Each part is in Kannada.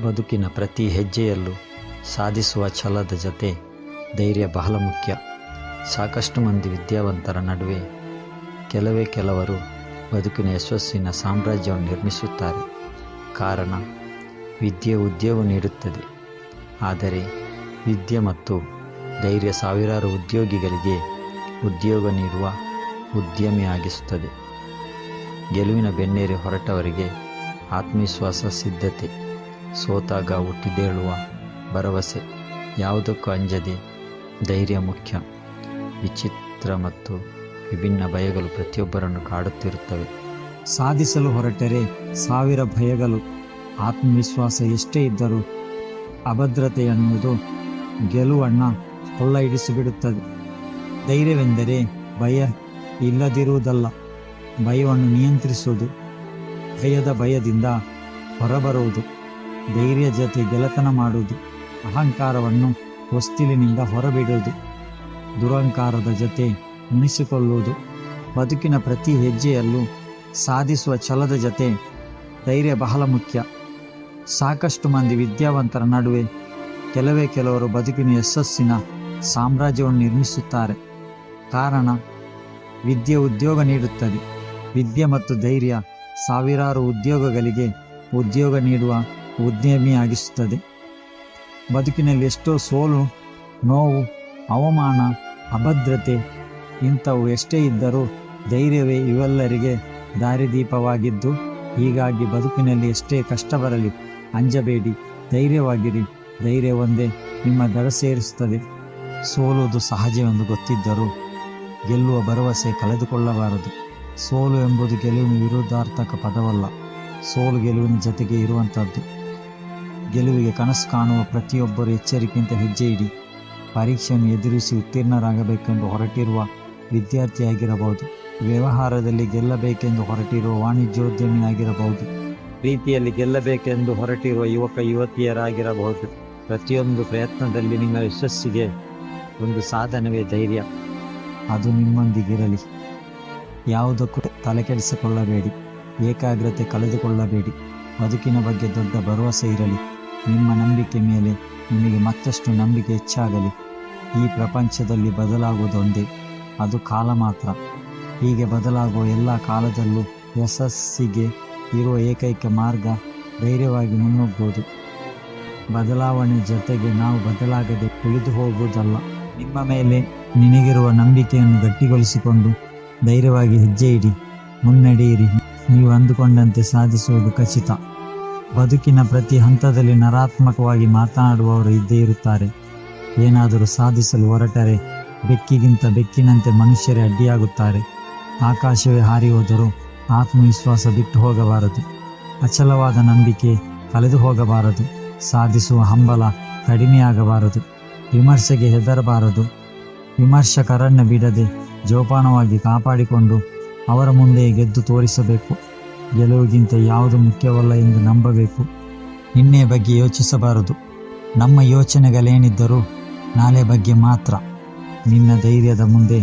ಬದುಕಿನ ಪ್ರತಿ ಹೆಜ್ಜೆಯಲ್ಲೂ ಸಾಧಿಸುವ ಛಲದ ಜತೆ ಧೈರ್ಯ ಬಹಳ ಮುಖ್ಯ. ಸಾಕಷ್ಟು ಮಂದಿ ವಿದ್ಯಾವಂತರ ನಡುವೆ ಕೆಲವರು ಬದುಕಿನ ಯಶಸ್ಸಿನ ಸಾಮ್ರಾಜ್ಯವನ್ನು ನಿರ್ಮಿಸುತ್ತಾರೆ. ಕಾರಣ, ವಿದ್ಯೆ ಉದ್ಯೋಗ ನೀಡುತ್ತದೆ, ಆದರೆ ವಿದ್ಯೆ ಮತ್ತು ಧೈರ್ಯ ಸಾವಿರಾರು ಉದ್ಯೋಗಿಗಳಿಗೆ ಉದ್ಯೋಗ ನೀಡುವ ಉದ್ಯಮಿಯಾಗಿಸುತ್ತದೆ. ಗೆಲುವಿನ ಬೆನ್ನೇರಿ ಹೊರಟವರಿಗೆ ಆತ್ಮವಿಶ್ವಾಸ, ಸಿದ್ಧತೆ, ಸೋತಾಗ ಹುಟ್ಟಿದೇಳುವ ಭರವಸೆ, ಯಾವುದಕ್ಕೂ ಅಂಜದೆ ಧೈರ್ಯ ಮುಖ್ಯ. ವಿಚಿತ್ರ ಮತ್ತು ವಿಭಿನ್ನ ಭಯಗಳು ಪ್ರತಿಯೊಬ್ಬರನ್ನು ಕಾಡುತ್ತಿರುತ್ತವೆ. ಸಾಧಿಸಲು ಹೊರಟರೆ ಸಾವಿರ ಭಯಗಳು. ಆತ್ಮವಿಶ್ವಾಸ ಎಷ್ಟೇ ಇದ್ದರೂ ಅಭದ್ರತೆ ಎನ್ನುವುದು ಗೆಲುವನ್ನು ಕೊಳ್ಳಹಿಡಿಸಿಬಿಡುತ್ತದೆ. ಧೈರ್ಯವೆಂದರೆ ಭಯ ಇಲ್ಲದಿರುವುದಲ್ಲ, ಭಯವನ್ನು ನಿಯಂತ್ರಿಸುವುದು, ಭಯದಿಂದ ಹೊರಬರುವುದು, ಧೈರ್ಯ ಜೊತೆ ಗೆಳೆತನ ಮಾಡುವುದು, ಅಹಂಕಾರವನ್ನು ಹೊಸ್ತಿಲಿನಿಂದ ಹೊರಬಿಡುವುದು, ದುರಹಂಕಾರದ ಜೊತೆ ಮುನಿಸಿಕೊಳ್ಳುವುದು. ಬದುಕಿನ ಪ್ರತಿ ಹೆಜ್ಜೆಯಲ್ಲೂ ಸಾಧಿಸುವ ಛಲದ ಜೊತೆ ಧೈರ್ಯ ಬಹಳ ಮುಖ್ಯ. ಸಾಕಷ್ಟು ಮಂದಿ ವಿದ್ಯಾವಂತರ ನಡುವೆ ಕೆಲವರು ಬದುಕಿನ ಯಶಸ್ಸಿನ ಸಾಮ್ರಾಜ್ಯವನ್ನು ನಿರ್ಮಿಸುತ್ತಾರೆ. ಕಾರಣ, ವಿದ್ಯೆ ಉದ್ಯೋಗ ನೀಡುತ್ತದೆ. ವಿದ್ಯೆ ಮತ್ತು ಧೈರ್ಯ ಸಾವಿರಾರು ಉದ್ಯೋಗಗಳಿಗೆ ಉದ್ಯೋಗ ನೀಡುವ ಉದ್ಯಮಿಯಾಗಿಸುತ್ತದೆ. ಬದುಕಿನಲ್ಲಿ ಎಷ್ಟೋ ಸೋಲು, ನೋವು, ಅವಮಾನ, ಅಭದ್ರತೆ ಇಂಥವು ಎಷ್ಟೇ ಇದ್ದರೂ ಧೈರ್ಯವೇ ಇವೆಲ್ಲರಿಗೆ ದಾರಿದೀಪವಾಗಿದ್ದು, ಹೀಗಾಗಿ ಬದುಕಿನಲ್ಲಿ ಎಷ್ಟೇ ಕಷ್ಟ ಬರಲಿ ಅಂಜಬೇಡಿ, ಧೈರ್ಯವಾಗಿರಿ. ಧೈರ್ಯ ಒಂದೇ ನಿಮ್ಮ ದಡ ಸೇರಿಸುತ್ತದೆ. ಸೋಲುವುದು ಸಹಜವೆಂದು ಗೊತ್ತಿದ್ದರೂ ಗೆಲ್ಲುವ ಭರವಸೆ ಕಳೆದುಕೊಳ್ಳಬಾರದು. ಸೋಲು ಎಂಬುದು ಗೆಲುವಿನ ವಿರುದ್ಧಾರ್ಥಕ ಪದವಲ್ಲ, ಸೋಲು ಗೆಲುವಿನ ಜೊತೆಗೆ ಇರುವಂಥದ್ದು. ಗೆಲುವಿಗೆ ಕನಸು ಕಾಣುವ ಪ್ರತಿಯೊಬ್ಬರು ಎಚ್ಚರಿಕೆಯಿಂದ ಹೆಜ್ಜೆ ಇಡಿ. ಪರೀಕ್ಷೆಯನ್ನು ಎದುರಿಸಿ ಉತ್ತೀರ್ಣರಾಗಬೇಕೆಂದು ಹೊರಟಿರುವ ವಿದ್ಯಾರ್ಥಿಯಾಗಿರಬಹುದು, ವ್ಯವಹಾರದಲ್ಲಿ ಗೆಲ್ಲಬೇಕೆಂದು ಹೊರಟಿರುವ ವಾಣಿಜ್ಯೋದ್ಯಮಿಯಾಗಿರಬಹುದು, ಪ್ರೀತಿಯಲ್ಲಿ ಗೆಲ್ಲಬೇಕೆಂದು ಹೊರಟಿರುವ ಯುವಕ ಯುವತಿಯರಾಗಿರಬಹುದು. ಪ್ರತಿಯೊಂದು ಪ್ರಯತ್ನದಲ್ಲಿ ನಿಮ್ಮ ಯಶಸ್ಸಿಗೆ ಒಂದು ಸಾಧನವೇ ಧೈರ್ಯ. ಅದು ನಿಮ್ಮೊಂದಿಗಿರಲಿ. ಯಾವುದಕ್ಕೂ ತಲೆಕೆಡಿಸಿಕೊಳ್ಳಬೇಡಿ, ಏಕಾಗ್ರತೆ ಕಳೆದುಕೊಳ್ಳಬೇಡಿ. ಬದುಕಿನ ಬಗ್ಗೆ ದೊಡ್ಡ ಭರವಸೆ ಇರಲಿ. ನಿಮ್ಮ ನಂಬಿಕೆ ಮೇಲೆ ನಿಮಗೆ ಮತ್ತಷ್ಟು ನಂಬಿಕೆ ಹೆಚ್ಚಾಗಲಿ. ಈ ಪ್ರಪಂಚದಲ್ಲಿ ಬದಲಾಗುವುದೊಂದೇ, ಅದು ಕಾಲ ಮಾತ್ರ. ಹೀಗೆ ಬದಲಾಗುವ ಎಲ್ಲ ಕಾಲದಲ್ಲೂ ಯಶಸ್ಸಿಗೆ ಇರುವ ಏಕೈಕ ಮಾರ್ಗ ಧೈರ್ಯವಾಗಿ ಮುನ್ನುಗ್ಗುವುದು. ಬದಲಾವಣೆ ಜೊತೆಗೆ ನಾವು ಬದಲಾಗದೆ ಉಳಿದು ಹೋಗುವುದಲ್ಲ. ನಿಮ್ಮ ಮೇಲೆ ನಿನಗಿರುವ ನಂಬಿಕೆಯನ್ನು ಗಟ್ಟಿಗೊಳಿಸಿಕೊಂಡು ಧೈರ್ಯವಾಗಿ ಹೆಜ್ಜೆ ಇಡಿ, ಮುನ್ನಡೆಯಿರಿ. ನೀವು ಅಂದುಕೊಂಡಂತೆ ಸಾಧಿಸುವುದು ಖಚಿತ. ಬದುಕಿನ ಪ್ರತಿ ಹಂತದಲ್ಲಿ ನಕಾರಾತ್ಮಕವಾಗಿ ಮಾತನಾಡುವವರು ಇದ್ದೇ ಇರುತ್ತಾರೆ. ಏನಾದರೂ ಸಾಧಿಸಲು ಹೊರಟರೆ ಬೆಕ್ಕಿಗಿಂತ ಬೆಕ್ಕಿನಂತೆ ಮನುಷ್ಯರೇ ಅಡ್ಡಿಯಾಗುತ್ತಾರೆ. ಆಕಾಶವೇ ಹಾರಿ ಹೋದರೂ ಆತ್ಮವಿಶ್ವಾಸ ಬಿಟ್ಟು ಹೋಗಬಾರದು. ಅಚಲವಾದ ನಂಬಿಕೆ ಕಳೆದು ಹೋಗಬಾರದು. ಸಾಧಿಸುವ ಹಂಬಲ ಕಡಿಮೆಯಾಗಬಾರದು. ವಿಮರ್ಶೆಗೆ ಹೆದರಬಾರದು. ವಿಮರ್ಶಕರನ್ನು ಬಿಡದೆ ಜೋಪಾನವಾಗಿ ಕಾಪಾಡಿಕೊಂಡು ಅವರ ಮುಂದೆ ಗೆದ್ದು ತೋರಿಸಬೇಕು. ಗೆಲುವಿಗಿಂತ ಯಾವುದು ಮುಖ್ಯವಲ್ಲ ಎಂದು ನಂಬಬೇಕು. ನಿನ್ನೆ ಬಗ್ಗೆ ಯೋಚಿಸಬಾರದು. ನಮ್ಮ ಯೋಚನೆಗಳೇನಿದ್ದರೂ ನಾಳೆ ಬಗ್ಗೆ ಮಾತ್ರ. ನಿನ್ನ ಧೈರ್ಯದ ಮುಂದೆ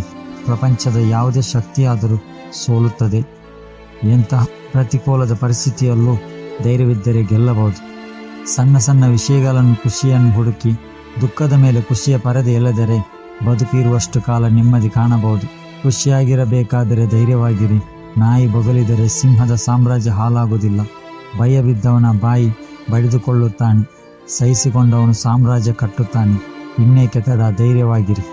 ಪ್ರಪಂಚದ ಯಾವುದೇ ಶಕ್ತಿಯಾದರೂ ಸೋಲುತ್ತದೆ. ಎಂತಹ ಪ್ರತಿಕೂಲದ ಪರಿಸ್ಥಿತಿಯಲ್ಲೂ ಧೈರ್ಯವಿದ್ದರೆ ಗೆಲ್ಲಬಹುದು. ಸಣ್ಣ ಸಣ್ಣ ವಿಷಯಗಳನ್ನು ಖುಷಿಯನ್ನು ಹುಡುಕಿ ದುಃಖದ ಮೇಲೆ ಖುಷಿಯ ಪರದೆ ಎಳೆದರೆ ಬದುಕಿರುವಷ್ಟು ಕಾಲ ನೆಮ್ಮದಿ ಕಾಣಬಹುದು. ಖುಷಿಯಾಗಿರಬೇಕಾದರೆ ಧೈರ್ಯವಾಗಿರಿ. ನಾಯಿ ಬೊಗಳಿದರೆ ಸಿಂಹದ ಸಾಮ್ರಾಜ್ಯ ಹಾಳಾಗುವುದಿಲ್ಲ. ಭಯ ಬಿದ್ದವನ ಬಾಯಿ ಬಡಿದುಕೊಳ್ಳುತ್ತಾನೆ, ಸಹಿಸಿಕೊಂಡವನು ಸಾಮ್ರಾಜ್ಯ ಕಟ್ಟುತ್ತಾನೆ. ಇನ್ನೇಕೆ ತಡ, ಧೈರ್ಯವಾಗಿರಿ.